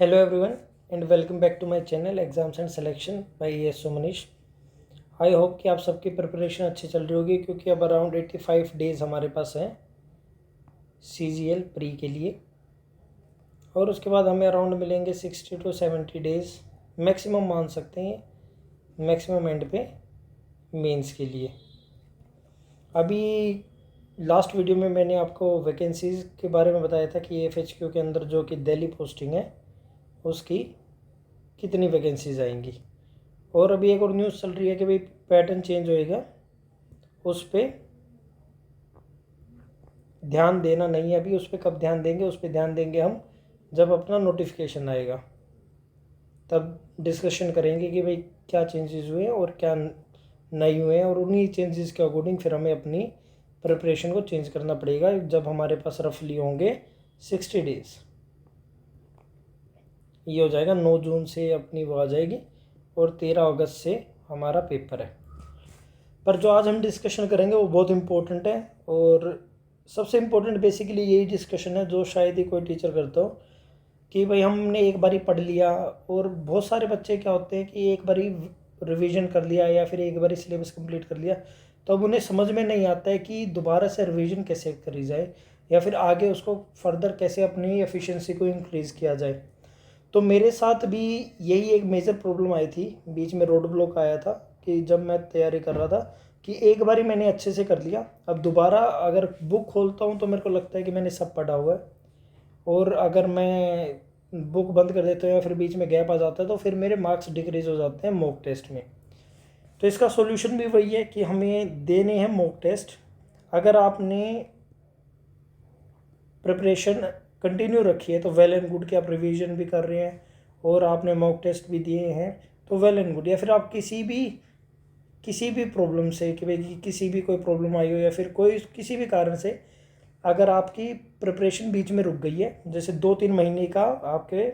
Hello everyone and welcome back to my channel Exams and Selection by ESO Manish. I hope कि आप सबकी preparation अच्छी चल रही होगी क्योंकि अब अराउंड 85 डेज़ हमारे पास हैं CGL प्री के लिए और उसके बाद हमें अराउंड मिलेंगे 60 to 70 डेज़ मैक्सिमम मान सकते हैं, मैक्सिमम एंड पे मेंस के लिए। अभी लास्ट वीडियो में मैंने आपको वैकेंसीज़ के बारे में बताया था कि FHQ के अंदर जो कि दिल्ली पोस्टिंग है उसकी कितनी वैकेंसीज आएंगी। और अभी एक और न्यूज़ चल रही है कि भाई पैटर्न चेंज होएगा, उस पर ध्यान देना नहीं है अभी। उस पर कब ध्यान देंगे? उस पर ध्यान देंगे हम जब अपना नोटिफिकेशन आएगा, तब डिस्कशन करेंगे कि भाई क्या चेंजेस हुए और क्या नहीं हुए हैं, और उन्हीं चेंजेस के अकॉर्डिंग फिर हमें अपनी प्रिपरेशन को चेंज करना पड़ेगा जब हमारे पास रफली होंगे 60 डेज़। ये हो जाएगा 9 जून से अपनी वो आ जाएगी और 13 अगस्त से हमारा पेपर है। पर जो आज हम डिस्कशन करेंगे वो बहुत इम्पोर्टेंट है और सबसे इम्पोर्टेंट बेसिकली यही डिस्कशन है जो शायद ही कोई टीचर करता हो कि भाई हमने एक बारी पढ़ लिया, और बहुत सारे बच्चे क्या होते हैं कि एक बारी रिवीजन कर लिया या फिर एक बारी सिलेबस कंप्लीट कर लिया तो अब उन्हें समझ में नहीं आता है कि दोबारा से रिवीजन कैसे करी जाए या फिर आगे उसको फर्दर कैसे अपनी एफिशिएंसी को इंक्रीज़ किया जाए। तो मेरे साथ भी यही एक मेजर प्रॉब्लम आई थी, बीच में रोड ब्लॉक आया था कि जब मैं तैयारी कर रहा था कि एक बारी मैंने अच्छे से कर लिया, अब दोबारा अगर बुक खोलता हूँ तो मेरे को लगता है कि मैंने सब पढ़ा हुआ है, और अगर मैं बुक बंद कर देता हूँ या फिर बीच में गैप आ जाता है तो फिर मेरे मार्क्स डिक्रीज हो जाते हैं मॉक टेस्ट में। तो इसका सॉल्यूशन भी वही है कि हमें देने हैं मॉक टेस्ट। अगर आपने प्रिपरेशन कंटिन्यू रखी है तो वेल एंड गुड कि आप रिवीजन भी कर रहे हैं और आपने मॉक टेस्ट भी दिए हैं तो वेल एंड गुड। या फिर आप किसी भी प्रॉब्लम से कि भाई किसी भी कोई प्रॉब्लम आई हो या फिर कोई किसी भी कारण से अगर आपकी प्रिपरेशन बीच में रुक गई है, जैसे 2-3 महीने का आपके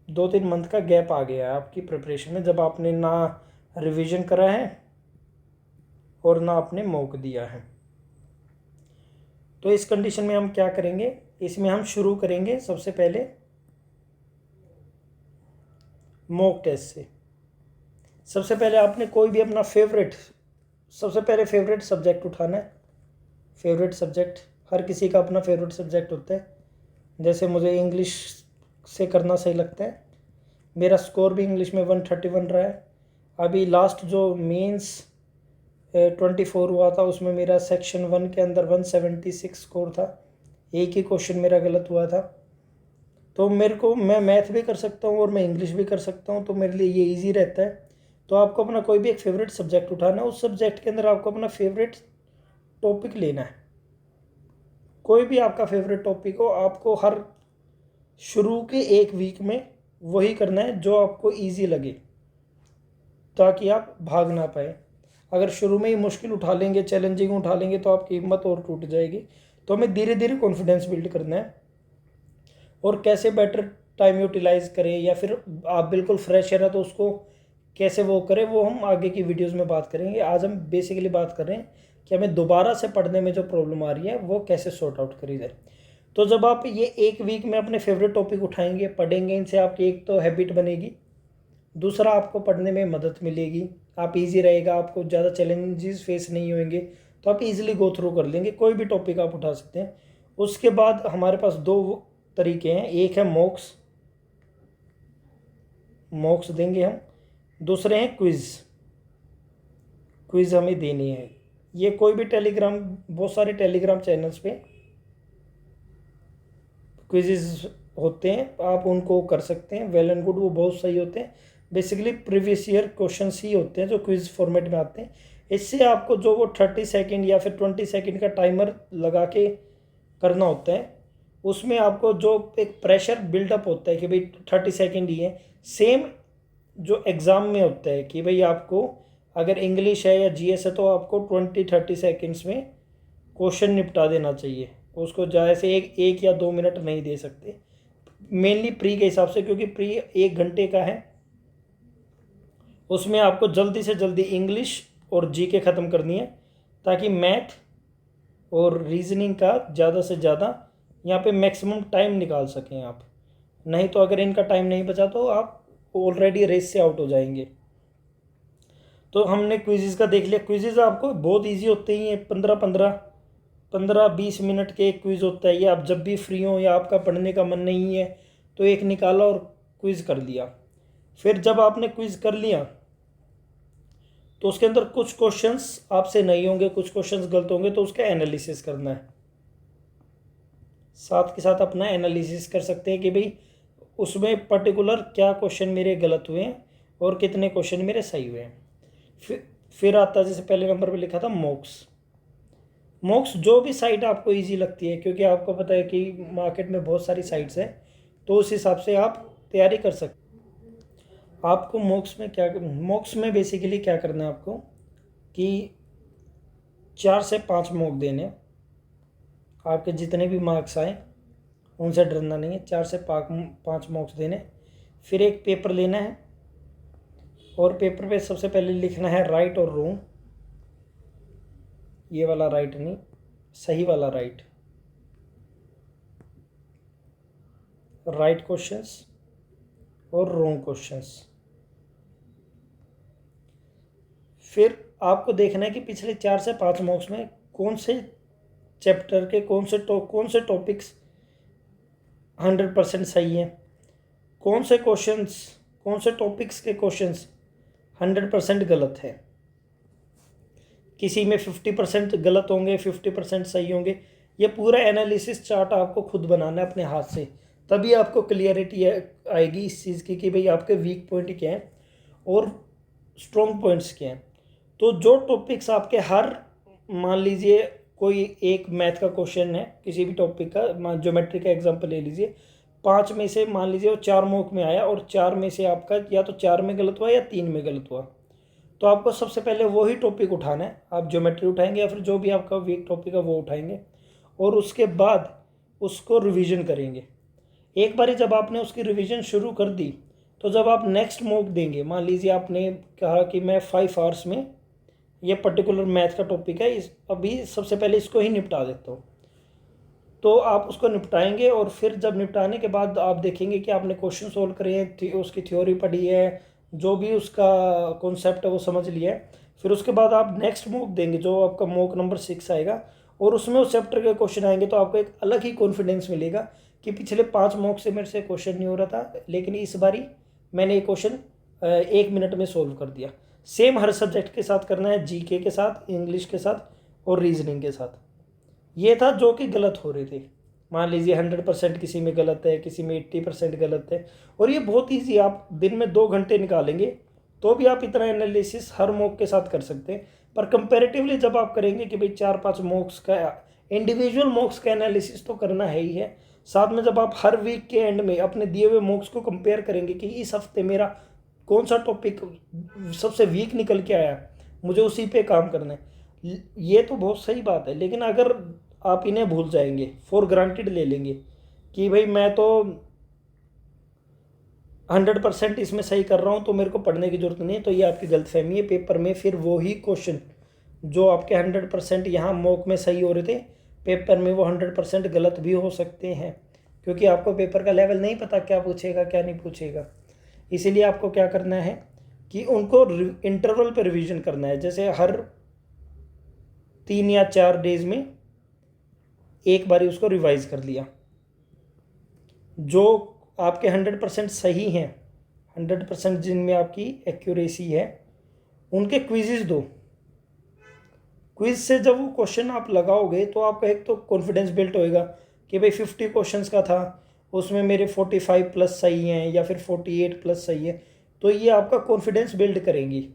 2-3 मंथ का गैप आ गया है आपकी प्रिपरेशन में, जब आपने ना रिवीजन करा है और ना आपने मॉक दिया है, तो इस कंडीशन में हम क्या करेंगे? इसमें हम शुरू करेंगे सबसे पहले मॉक टेस्ट से। सबसे पहले आपने कोई भी अपना सबसे पहले फेवरेट सब्जेक्ट उठाना है। फेवरेट सब्जेक्ट हर किसी का अपना फेवरेट सब्जेक्ट होता है। जैसे मुझे इंग्लिश से करना सही लगता है, मेरा स्कोर भी इंग्लिश में 131 रहा है। अभी लास्ट जो मेंस 24 हुआ था उसमें मेरा सेक्शन 1 के अंदर 176 स्कोर था, एक ही क्वेश्चन मेरा गलत हुआ था। तो मैं मैथ भी कर सकता हूँ और मैं इंग्लिश भी कर सकता हूँ, तो मेरे लिए ये इजी रहता है। तो आपको अपना कोई भी एक फेवरेट सब्जेक्ट उठाना है, उस सब्जेक्ट के अंदर आपको अपना फेवरेट टॉपिक लेना है। कोई भी आपका फेवरेट टॉपिक हो, आपको हर शुरू के एक वीक में वही करना है जो आपको ईजी लगे, ताकि आप भाग ना पाए। अगर शुरू में ही मुश्किल उठा लेंगे, चैलेंजिंग उठा लेंगे तो आपकी हिम्मत और टूट जाएगी। तो हमें धीरे धीरे कॉन्फिडेंस बिल्ड करना है और कैसे बेटर टाइम यूटिलाइज करें, या फिर आप बिल्कुल फ्रेशर है तो उसको कैसे वो करें, वो हम आगे की वीडियोस में बात करेंगे। आज हम बेसिकली बात कर रहे हैं कि हमें दोबारा से पढ़ने में जो प्रॉब्लम आ रही है वो कैसे सॉर्ट आउट करी जाए। तो जब आप ये एक वीक में अपने फेवरेट टॉपिक उठाएंगे, पढ़ेंगे, इनसे आपकी एक तो हैबिट बनेगी, दूसरा आपको पढ़ने में मदद मिलेगी, आप इजी रहेगा, आपको ज़्यादा चैलेंजेस फेस नहीं होंगे, तो आप इजीली गो थ्रू कर लेंगे। कोई भी टॉपिक आप उठा सकते हैं। उसके बाद हमारे पास 2 तरीके हैं, एक है मॉक्स देंगे हम, दूसरे हैं क्विज़ हमें देनी है। ये कोई भी बहुत सारे टेलीग्राम चैनल्स पे क्विज़ होते हैं, आप उनको कर सकते हैं। वेल एंड गुड, वो बहुत सही होते हैं। बेसिकली प्रीवियस ईयर क्वेश्चंस ही होते हैं जो क्विज़ फॉर्मेट में आते हैं। इससे आपको जो वो 30 सेकेंड या फिर 20 सेकेंड का टाइमर लगा के करना होता है, उसमें आपको जो एक प्रेशर बिल्डअप होता है कि भाई 30 सेकेंड ही है, सेम जो एग्ज़ाम में होता है कि भाई आपको अगर इंग्लिश है या जीएस है तो आपको 20-30 सेकेंड्स में क्वेश्चन निपटा देना चाहिए। उसको ज़्यादा से एक या 2 मिनट नहीं दे सकते, मेनली प्री के हिसाब से, क्योंकि प्री 1 घंटे का है। उसमें आपको जल्दी से जल्दी इंग्लिश और जीके ख़त्म करनी है, ताकि मैथ और रीजनिंग का ज़्यादा से ज़्यादा यहाँ पे मैक्सिमम टाइम निकाल सकें आप। नहीं तो अगर इनका टाइम नहीं बचा तो आप ऑलरेडी रेस से आउट हो जाएंगे। तो हमने क्विज़ का देख लिया। क्विज़ आपको बहुत इजी होते ही हैं, 15-20 मिनट के एक क्विज़ होता है। ये आप जब भी फ्री हो या आपका पढ़ने का मन नहीं है तो एक निकाला और क्विज़ कर लिया। फिर जब आपने क्विज़ कर लिया तो उसके अंदर कुछ क्वेश्चंस आपसे नहीं होंगे, कुछ क्वेश्चंस गलत होंगे, तो उसका एनालिसिस करना है। साथ के साथ अपना एनालिसिस कर सकते हैं कि भाई उसमें पर्टिकुलर क्या क्वेश्चन मेरे गलत हुए हैं और कितने क्वेश्चन मेरे सही हुए हैं। फिर आता है, जैसे पहले नंबर पे लिखा था मॉक्स। मॉक्स जो भी साइट आपको इजी लगती है, क्योंकि आपको पता है कि मार्केट में बहुत सारी साइट्स हैं, तो उस हिसाब से आप तैयारी कर सकते। आपको मॉक्स में बेसिकली क्या करना है आपको कि 4 से 5 मॉक देने। आपके जितने भी मार्क्स आए उनसे डरना नहीं है, 4 से 5 मॉक्स देने। फिर एक पेपर लेना है और पेपर पे सबसे पहले लिखना है राइट और रॉन्ग। ये वाला राइट नहीं, सही वाला राइट। राइट क्वेश्चंस और रॉन्ग क्वेश्चंस। फिर आपको देखना है कि पिछले 4 से 5 मॉक्स में कौन से चैप्टर के कौन से टॉपिक्स 100% सही हैं, कौन से टॉपिक्स के क्वेश्चंस 100% गलत है। किसी में 50% गलत होंगे, 50% सही होंगे। ये पूरा एनालिसिस चार्ट आपको खुद बनाना है अपने हाथ से, तभी आपको क्लियरिटी आएगी इस चीज़ की कि भाई आपके वीक पॉइंट क्या हैं और स्ट्रॉन्ग पॉइंट्स क्या हैं। तो जो टॉपिक्स आपके मान लीजिए कोई एक मैथ का क्वेश्चन है, किसी भी टॉपिक का, ज्योमेट्री का एग्जांपल ले लीजिए, 5 में से मान लीजिए वो 4 मॉक में आया और 4 में से आपका या तो 4 में गलत हुआ या 3 में गलत हुआ, तो आपको सबसे पहले वही टॉपिक उठाना है। आप ज्योमेट्री उठाएंगे या फिर जो भी आपका वीक टॉपिक है वो उठाएंगे और उसके बाद उसको रिवीजन करेंगे। एक बारी जब आपने उसकी रिवीजन शुरू कर दी तो जब आप नेक्स्ट मॉक देंगे, मान लीजिए आपने कहा कि मैं 5 आवर्स में ये पर्टिकुलर मैथ का टॉपिक है, अभी सबसे पहले इसको ही निपटा देता हूँ, तो आप उसको निपटाएंगे। और फिर जब निपटाने के बाद आप देखेंगे कि आपने क्वेश्चन सोल्व करे हैं, उसकी थ्योरी पढ़ी है, जो भी उसका कॉन्सेप्ट है वो समझ लिया है। फिर उसके बाद आप नेक्स्ट मॉक देंगे जो आपका मॉक नंबर 6 आएगा और उसमें उस चैप्टर के क्वेश्चन आएंगे, तो आपको एक अलग ही कॉन्फिडेंस मिलेगा कि पिछले 5 मॉक से मेरे से क्वेश्चन नहीं हो रहा था, लेकिन इस बारी मैंने ये क्वेश्चन 1 मिनट में सोल्व कर दिया। सेम हर सब्जेक्ट के साथ करना है, जीके के साथ, इंग्लिश के साथ और रीजनिंग के साथ। ये था जो कि गलत हो रहे थे। मान लीजिए 100% किसी में गलत है, किसी में 80% गलत है, और ये बहुत ईजी, आप दिन में 2 घंटे निकालेंगे तो भी आप इतना एनालिसिस हर मॉक के साथ कर सकते हैं। पर कंपैरेटिवली जब आप करेंगे कि भाई 4-5 मॉक्स का, इंडिविजुअल मॉक्स का एनालिसिस तो करना है ही है, साथ में जब आप हर वीक के एंड में अपने दिए हुए मॉक्स को कंपेयर करेंगे कि इस हफ्ते मेरा कौन सा टॉपिक सबसे वीक निकल के आया, मुझे उसी पे काम करना है, ये तो बहुत सही बात है। लेकिन अगर आप इन्हें भूल जाएंगे, फॉर ग्रांटेड ले लेंगे कि भाई मैं तो 100% इसमें सही कर रहा हूँ तो मेरे को पढ़ने की ज़रूरत नहीं है, तो ये आपकी गलतफहमी है। पेपर में फिर वही क्वेश्चन जो आपके 100% यहाँ मॉक में सही हो रहे थे, पेपर में वो 100% गलत भी हो सकते हैं, क्योंकि आपको पेपर का लेवल नहीं पता क्या पूछेगा क्या नहीं पूछेगा। इसीलिए आपको क्या करना है कि उनको इंटरवल पर रिवीजन करना है। जैसे हर 3 या 4 डेज में एक बारी उसको रिवाइज कर लिया। जो आपके 100% सही हैं, 100% जिनमें आपकी एक्यूरेसी है, उनके क्विज़ दो। क्विज से जब वो क्वेश्चन आप लगाओगे तो आपका एक तो कॉन्फिडेंस बिल्ट होएगा कि भाई 50 क्वेश्चंस का था, उसमें मेरे 45 प्लस सही हैं या फिर 48 प्लस सही है, तो ये आपका कॉन्फिडेंस बिल्ड करेंगी।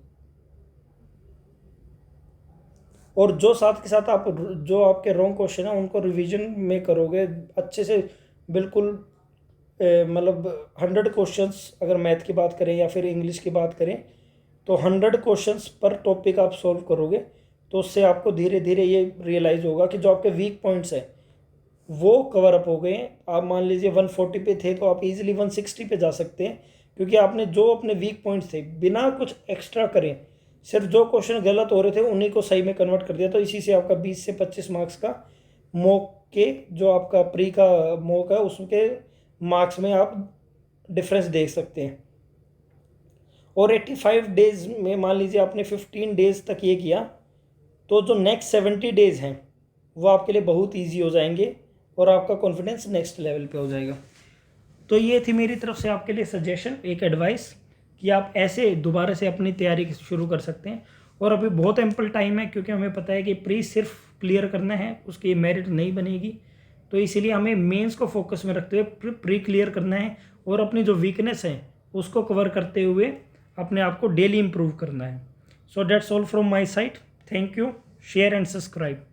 और जो साथ के साथ आप जो आपके रॉन्ग क्वेश्चन है उनको रिवीजन में करोगे अच्छे से, बिल्कुल मतलब 100 क्वेश्चंस अगर मैथ की बात करें या फिर इंग्लिश की बात करें तो 100 क्वेश्चंस पर टॉपिक आप सॉल्व करोगे, तो उससे आपको धीरे धीरे ये रियलाइज़ होगा कि जो आपके वीक पॉइंट्स हैं वो कवर अप हो गए हैं। आप मान लीजिए 140 पे थे तो आप इजीली 160 पे जा सकते हैं, क्योंकि आपने जो अपने वीक पॉइंट्स थे बिना कुछ एक्स्ट्रा करें, सिर्फ जो क्वेश्चन गलत हो रहे थे उन्हीं को सही में कन्वर्ट कर दिया। तो इसी से आपका 20 से 25 मार्क्स का मॉक के, जो आपका प्री का मॉक है उसके मार्क्स में आप डिफरेंस देख सकते हैं। और 85 डेज़ में मान लीजिए आपने 15 डेज़ तक ये किया, तो जो नेक्स्ट 70 डेज़ हैं वो आपके लिए बहुत ईजी हो जाएंगे और आपका कॉन्फिडेंस नेक्स्ट लेवल पे हो जाएगा। तो ये थी मेरी तरफ से आपके लिए सजेशन, एक एडवाइस कि आप ऐसे दोबारा से अपनी तैयारी शुरू कर सकते हैं। और अभी बहुत एम्पल टाइम है, क्योंकि हमें पता है कि प्री सिर्फ क्लियर करना है, उसकी मेरिट नहीं बनेगी। तो इसीलिए हमें मेंस को फोकस में रखते हुए प्री क्लियर करना है और अपनी जो वीकनेस है उसको कवर करते हुए अपने आप को डेली इम्प्रूव करना है। So that's all from my side. Thank you. Share and subscribe.